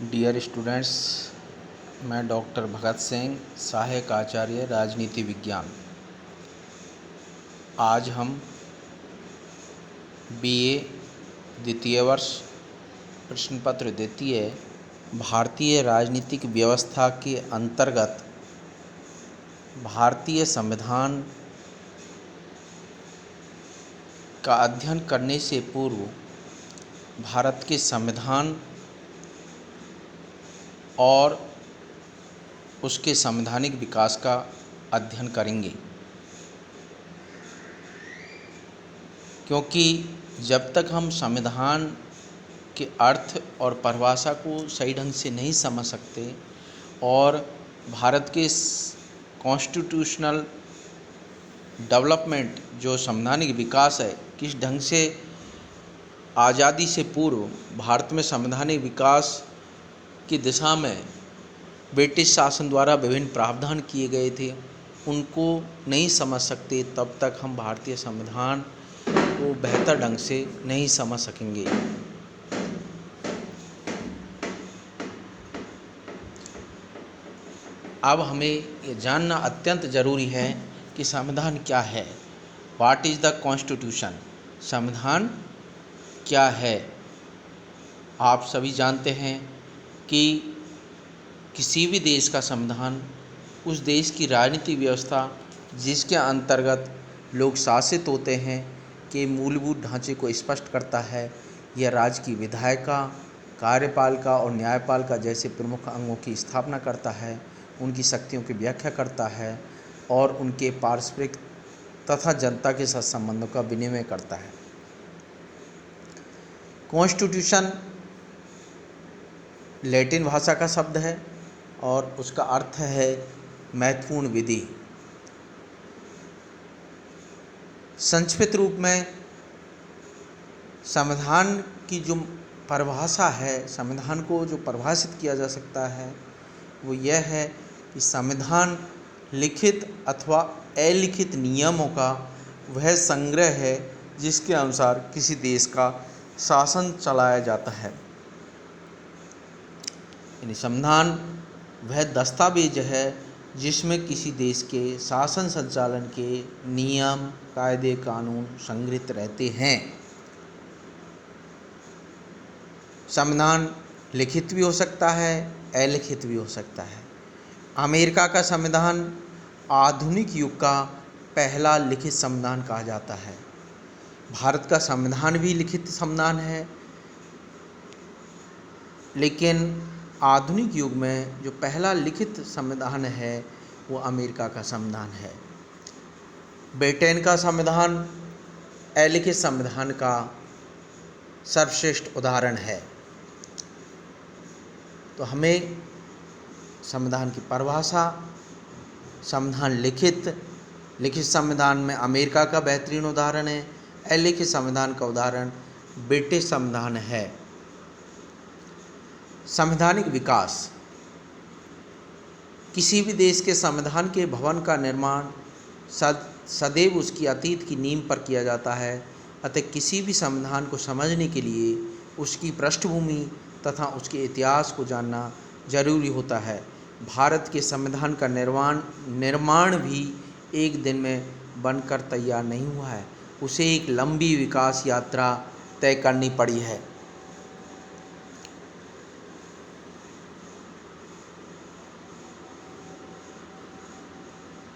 Dear students, मैं doctor Bhagat Singh, सहायक आचार्य राजनीति विज्ञान। आज हम बीए द्वितीय वर्ष प्रश्न पत्र द्वितीय भारतीय राजनीतिक व्यवस्था के अंतर्गत भारतीय संविधान का अध्ययन करने से पूर्व भारत के संविधान और उसके संवैधानिक विकास का अध्ययन करेंगे, क्योंकि जब तक हम संविधान के अर्थ और परिभाषा को सही ढंग से नहीं समझ सकते और भारत के कॉन्स्टिट्यूशनल डेवलपमेंट जो संवैधानिक विकास है, किस ढंग से आज़ादी से पूर्व भारत में संवैधानिक विकास की दिशा में ब्रिटिश शासन द्वारा विभिन्न प्रावधान किए गए थे, उनको नहीं समझ सकते तब तक हम भारतीय संविधान को बेहतर ढंग से नहीं समझ सकेंगे। अब हमें ये जानना अत्यंत ज़रूरी है कि संविधान क्या है। What is the constitution? संविधान क्या है? आप सभी जानते हैं कि किसी भी देश का संविधान उस देश की राजनीतिक व्यवस्था जिसके अंतर्गत लोग शासित होते हैं के मूलभूत ढांचे को स्पष्ट करता है। यह राज्य की विधायिका, कार्यपालिका और न्यायपालिका जैसे प्रमुख अंगों की स्थापना करता है, उनकी शक्तियों की व्याख्या करता है और उनके पारस्परिक तथा जनता के साथ संबंधों का विनिमय करता है। कॉन्स्टिट्यूशन लैटिन भाषा का शब्द है और उसका अर्थ है महत्वपूर्ण विधि। संक्षिप्त रूप में संविधान की जो परिभाषा है, संविधान को जो परिभाषित किया जा सकता है वो यह है कि संविधान लिखित अथवा अलिखित नियमों का वह संग्रह है जिसके अनुसार किसी देश का शासन चलाया जाता है। यानी संविधान वह दस्तावेज है जिसमें किसी देश के शासन संचालन के नियम, कायदे, कानून संग्रहित रहते हैं। संविधान लिखित भी हो सकता है, अलिखित भी हो सकता है। अमेरिका का संविधान आधुनिक युग का पहला लिखित संविधान कहा जाता है। भारत का संविधान भी लिखित संविधान है, लेकिन आधुनिक युग में जो पहला लिखित संविधान है वो अमेरिका का संविधान है। ब्रिटेन का संविधान अलिखित संविधान का सर्वश्रेष्ठ उदाहरण है। तो हमें संविधान की परिभाषा, संविधान लिखित संविधान में अमेरिका का बेहतरीन उदाहरण है, अलिखित संविधान का उदाहरण ब्रिटिश संविधान है। संवैधानिक विकास, किसी भी देश के संविधान के भवन का निर्माण सदैव उसकी अतीत की नींव पर किया जाता है। अतः किसी भी संविधान को समझने के लिए उसकी पृष्ठभूमि तथा उसके इतिहास को जानना जरूरी होता है। भारत के संविधान का निर्माण भी एक दिन में बनकर तैयार नहीं हुआ है, उसे एक लंबी विकास यात्रा तय करनी पड़ी है।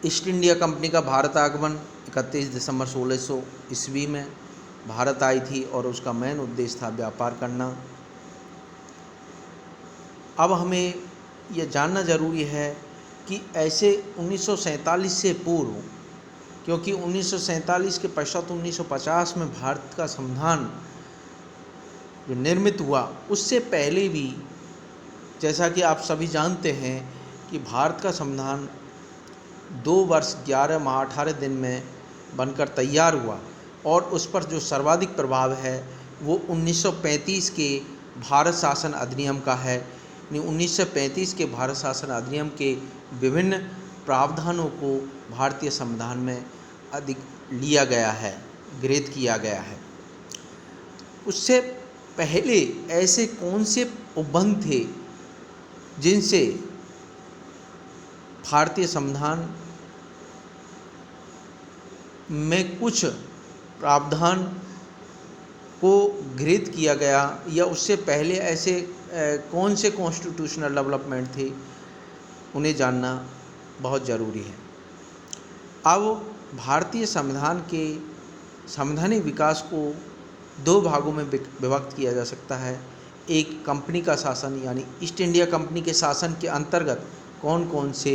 ईस्ट इंडिया कंपनी का भारत आगमन 31 दिसंबर 1600 ईस्वी में भारत आई थी और उसका मेन उद्देश्य था व्यापार करना। अब हमें यह जानना ज़रूरी है कि ऐसे 1947 से पूर्व, क्योंकि 1947 के पश्चात 1950 में भारत का संविधान जो निर्मित हुआ, उससे पहले भी जैसा कि आप सभी जानते हैं कि भारत का संविधान 2 वर्ष 11 माह 18 दिन में बनकर तैयार हुआ और उस पर जो सर्वाधिक प्रभाव है वो 1935 के भारत शासन अधिनियम का है। 1935 के भारत शासन अधिनियम के विभिन्न प्रावधानों को भारतीय संविधान में अधिक लिया गया है, गृहीत किया गया है। उससे पहले ऐसे कौन से उपबंध थे जिनसे भारतीय संविधान में कुछ प्रावधान को गृहीत किया गया, या उससे पहले ऐसे कौन से कॉन्स्टिट्यूशनल डेवलपमेंट थे, उन्हें जानना बहुत ज़रूरी है। अब भारतीय संविधान के संवैधानिक विकास को दो भागों में विभक्त किया जा सकता है। एक कंपनी का शासन यानी ईस्ट इंडिया कंपनी के शासन के अंतर्गत कौन कौन से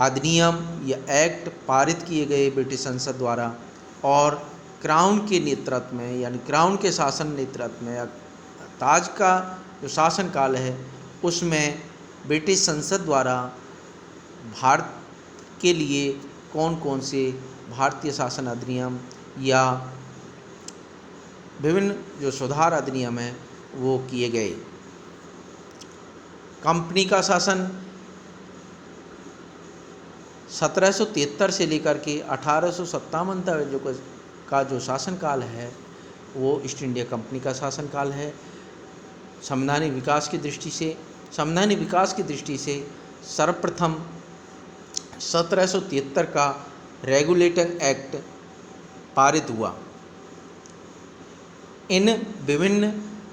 अधिनियम या एक्ट पारित किए गए ब्रिटिश संसद द्वारा, और क्राउन के नेतृत्व में यानी क्राउन के शासन नेतृत्व में या ताज का जो शासनकाल है उसमें ब्रिटिश संसद द्वारा भारत के लिए कौन कौन से भारतीय शासन अधिनियम या विभिन्न जो सुधार अधिनियम हैं वो किए गए। कंपनी का शासन 1773 से लेकर के 1857 तक का जो शासनकाल है वो ईस्ट इंडिया कंपनी का शासनकाल है। संवैधानिक विकास की दृष्टि से सर्वप्रथम 1773 का रेगुलेटिंग एक्ट पारित हुआ। इन विभिन्न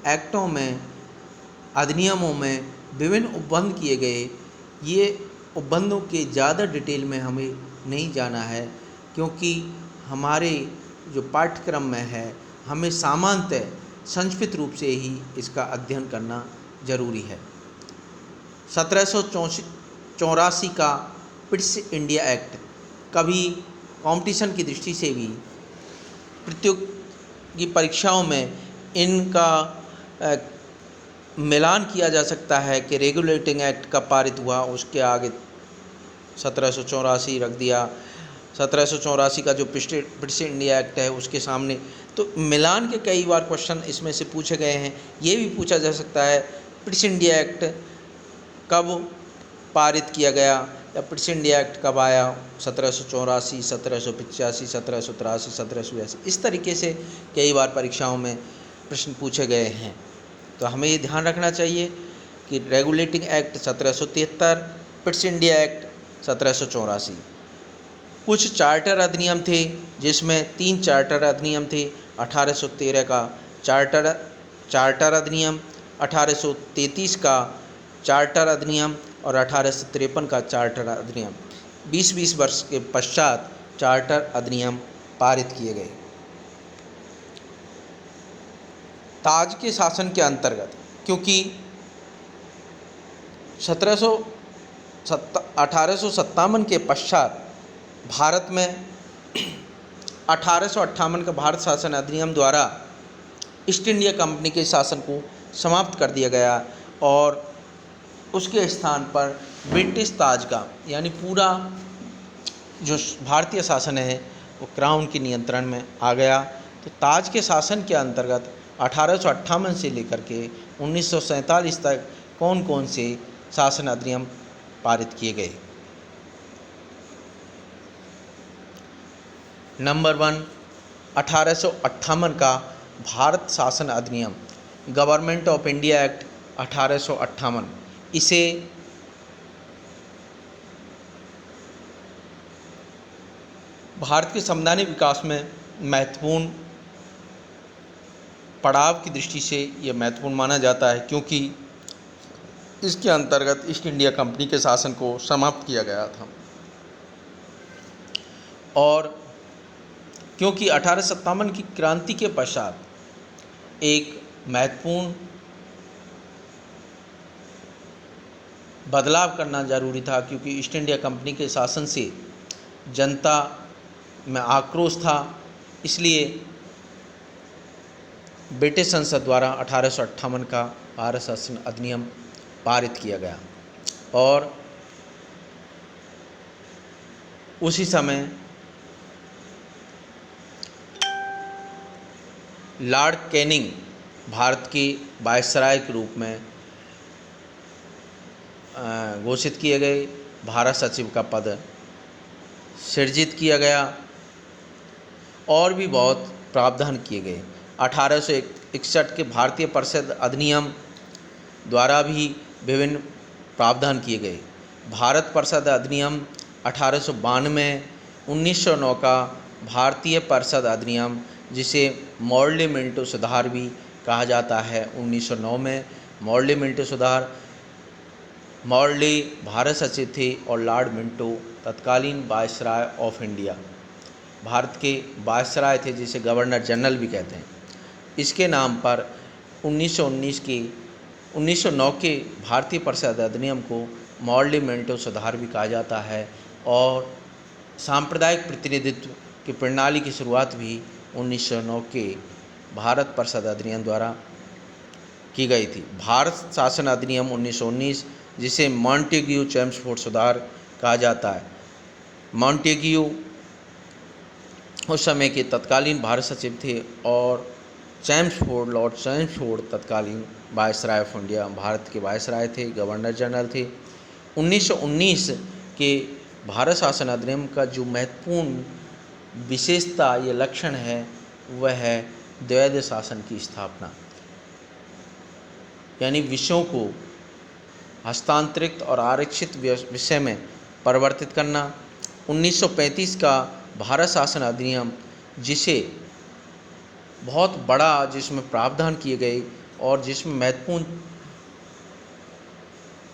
एक्टों में, अधिनियमों में विभिन्न उपबंध किए गए। ये उपबंधों के ज़्यादा डिटेल में हमें नहीं जाना है, क्योंकि हमारे जो पाठ्यक्रम में है हमें सामान्यतः संक्षिप्त रूप से ही इसका अध्ययन करना जरूरी है। 1784 का ब्रिटिश इंडिया एक्ट, कभी कंपटीशन की दृष्टि से भी प्रतियोगी परीक्षाओं में इनका मिलान किया जा सकता है कि रेगुलेटिंग एक्ट कब पारित हुआ, उसके आगे 1784 रख दिया। 1784 का जो ब्रिटिश इंडिया एक्ट है उसके सामने, तो मिलान के कई बार क्वेश्चन इसमें से पूछे गए हैं। ये भी पूछा जा सकता है ब्रिटिश इंडिया एक्ट कब पारित किया गया या ब्रिटिश इंडिया एक्ट कब आया, 1784, 1785, 1783, 1782, इस तरीके से कई बार परीक्षाओं में प्रश्न पूछे गए हैं। तो हमें ये ध्यान रखना चाहिए कि regulating act 1773, British India act 1784। कुछ चार्टर अधिनियम थे, जिसमें 3 चार्टर अधिनियम थे। 1813 का चार्टर अधिनियम, 1833 का चार्टर अधिनियम और 1853 का चार्टर अधिनियम। 20-20 वर्ष के पश्चात चार्टर अधिनियम पारित किए गए। ताज के शासन के अंतर्गत, क्योंकि 1857 के पश्चात भारत में 1858 का भारत शासन अधिनियम द्वारा ईस्ट इंडिया कंपनी के शासन को समाप्त कर दिया गया और उसके स्थान पर ब्रिटिश ताज का यानी पूरा जो भारतीय शासन है वो क्राउन के नियंत्रण में आ गया। तो ताज के शासन के अंतर्गत 1858 से लेकर के 1947 तक कौन कौन से शासन अधिनियम पारित किए गए। नंबर 1, 1858 का भारत शासन अधिनियम, गवर्नमेंट ऑफ इंडिया एक्ट 1858। इसे भारत के संवैधानिक विकास में महत्वपूर्ण पड़ाव की दृष्टि से यह महत्वपूर्ण माना जाता है, क्योंकि इसके अंतर्गत ईस्ट इंडिया कंपनी के शासन को समाप्त किया गया था। और क्योंकि 1857 की क्रांति के पश्चात एक महत्वपूर्ण बदलाव करना जरूरी था, क्योंकि ईस्ट इंडिया कंपनी के शासन से जनता में आक्रोश था। इसलिए ब्रिटिश संसद द्वारा 1858 का भारत शासन अधिनियम पारित किया गया और उसी समय लॉर्ड कैनिंग भारत के वायसराय के रूप में घोषित किए गए। भारत सचिव का पद सृजित किया गया और भी बहुत प्रावधान किए गए। 1861 के भारतीय परिषद अधिनियम द्वारा भी विभिन्न प्रावधान किए गए। भारत परिषद अधिनियम 1892, 1909 का भारतीय परिषद अधिनियम, जिसे मॉर्ले मिंटो सुधार भी कहा जाता है, 1909 में मॉर्ले मिंटो सुधार। मॉर्ले भारत सचिव थे और लॉर्ड मिंटो तत्कालीन वायसराय ऑफ इंडिया, भारत के वायसराय थे, जिसे गवर्नर जनरल भी कहते हैं। इसके नाम पर 1909 के भारतीय परिषद अधिनियम को मॉर्ले मिंटो सुधार भी कहा जाता है। और सांप्रदायिक प्रतिनिधित्व की प्रणाली की शुरुआत भी 1909 के भारत परिषद अधिनियम द्वारा की गई थी। भारत शासन अधिनियम 1919, जिसे मॉन्टेग्यू चेम्सफोर्ड सुधार कहा जाता है। मॉन्टेग्यू उस समय के तत्कालीन भारत सचिव थे और चेम्सफोर्ड, लॉर्ड चेम्सफोर्ड तत्कालीन वायसराय ऑफ इंडिया, भारत के वायसराय थे, गवर्नर जनरल थे। 1919 के भारत शासन अधिनियम का जो महत्वपूर्ण विशेषता या लक्षण है वह है द्वैध शासन की स्थापना, यानी विषयों को हस्तांतरित और आरक्षित विषय में परिवर्तित करना। 1935 का भारत शासन अधिनियम, जिसे बहुत बड़ा, जिसमें प्रावधान किए गए और जिसमें महत्वपूर्ण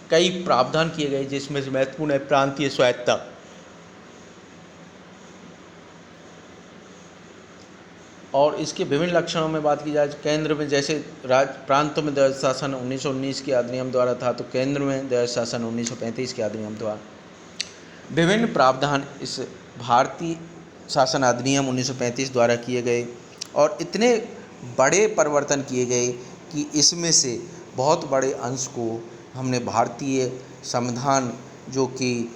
कई प्रावधान किए गए, जिसमें से महत्वपूर्ण है प्रांतीय स्वायत्तता। और इसके विभिन्न लक्षणों में बात की जाए, केंद्र में जैसे प्रांतों में द्वैध शासन 1919 के अधिनियम द्वारा था, तो केंद्र में द्वैध शासन 1935 के अधिनियम द्वारा। विभिन्न प्रावधान इस भारतीय शासन अधिनियम 1935 द्वारा किए गए और इतने बड़े परिवर्तन किए गए कि इसमें से बहुत बड़े अंश को हमने भारतीय संविधान, जो कि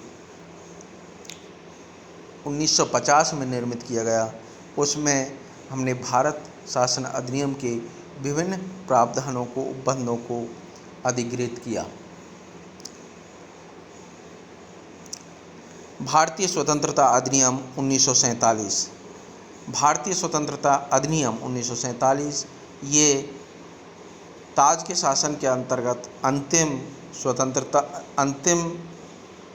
1950 में निर्मित किया गया, उसमें हमने भारत शासन अधिनियम के विभिन्न प्रावधानों को, उपबंधों को अधिगृहित किया। भारतीय स्वतंत्रता अधिनियम 1947। भारतीय स्वतंत्रता अधिनियम 1947 ये ताज के शासन के अंतर्गत अंतिम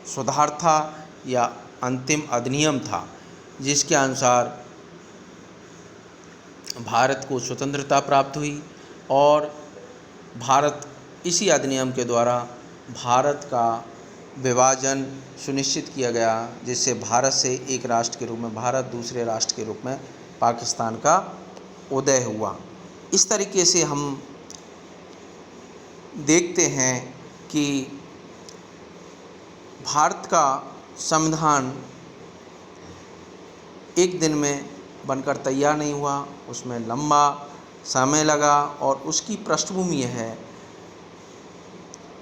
सुधार था या अंतिम अधिनियम था, जिसके अनुसार भारत को स्वतंत्रता प्राप्त हुई और भारत इसी अधिनियम के द्वारा भारत का विभाजन सुनिश्चित किया गया, जिससे भारत से एक राष्ट्र के रूप में भारत, दूसरे राष्ट्र के रूप में पाकिस्तान का उदय हुआ। इस तरीके से हम देखते हैं कि भारत का संविधान एक दिन में बनकर तैयार नहीं हुआ, उसमें लंबा समय लगा और उसकी पृष्ठभूमि है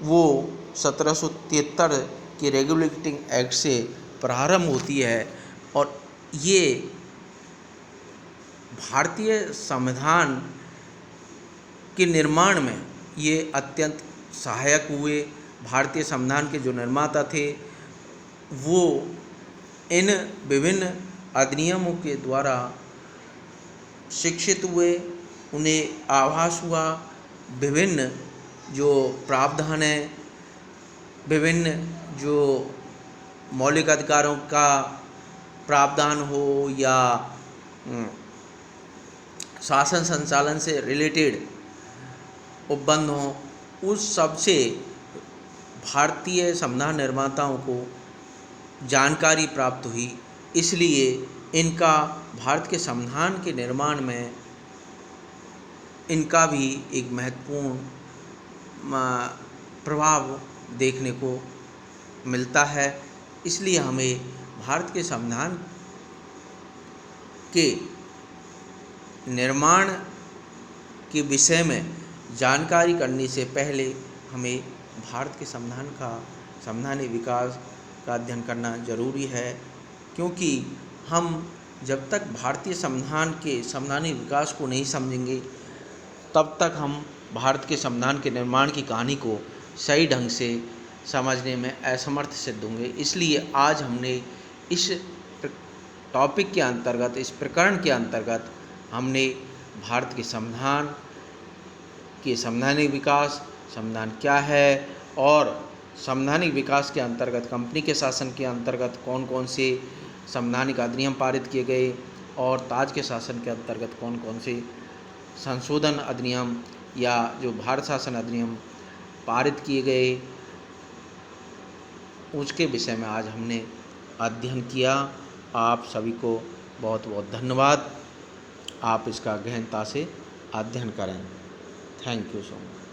वो 1773 के रेगुलेटिंग एक्ट से प्रारंभ होती है। और ये भारतीय संविधान के निर्माण में ये अत्यंत सहायक हुए। भारतीय संविधान के जो निर्माता थे वो इन विभिन्न अधिनियमों के द्वारा शिक्षित हुए, उन्हें आभास हुआ विभिन्न जो प्रावधान है, विभिन्न जो मौलिक अधिकारों का प्रावधान हो या शासन संचालन से रिलेटेड उपबंध हो, उस सब से भारतीय संविधान निर्माताओं को जानकारी प्राप्त हुई। इसलिए इनका भारत के संविधान के निर्माण में इनका भी एक महत्वपूर्ण प्रभाव देखने को मिलता है। इसलिए हमें भारत के संविधान के निर्माण के विषय में जानकारी करने से पहले हमें भारत के संवैधानिक विकास का अध्ययन करना जरूरी है, क्योंकि हम जब तक भारतीय संविधान के संवैधानिक विकास को नहीं समझेंगे तब तक हम भारत के संविधान के निर्माण की कहानी को सही ढंग से समझने में असमर्थ सिद्ध होंगे। इसलिए आज हमने इस टॉपिक के अंतर्गत, इस प्रकरण के अंतर्गत हमने भारत के संविधान के संवैधानिक विकास संविधान क्या है और संवैधानिक विकास के अंतर्गत कंपनी के शासन के अंतर्गत कौन कौन से संवैधानिक अधिनियम पारित किए गए और ताज के शासन के अंतर्गत कौन कौन से संशोधन अधिनियम या जो भारत शासन अधिनियम पारित किए गए, उसके विषय में आज हमने अध्ययन किया। आप सभी को बहुत बहुत धन्यवाद। आप इसका गहनता से अध्ययन करें। Thank you so much.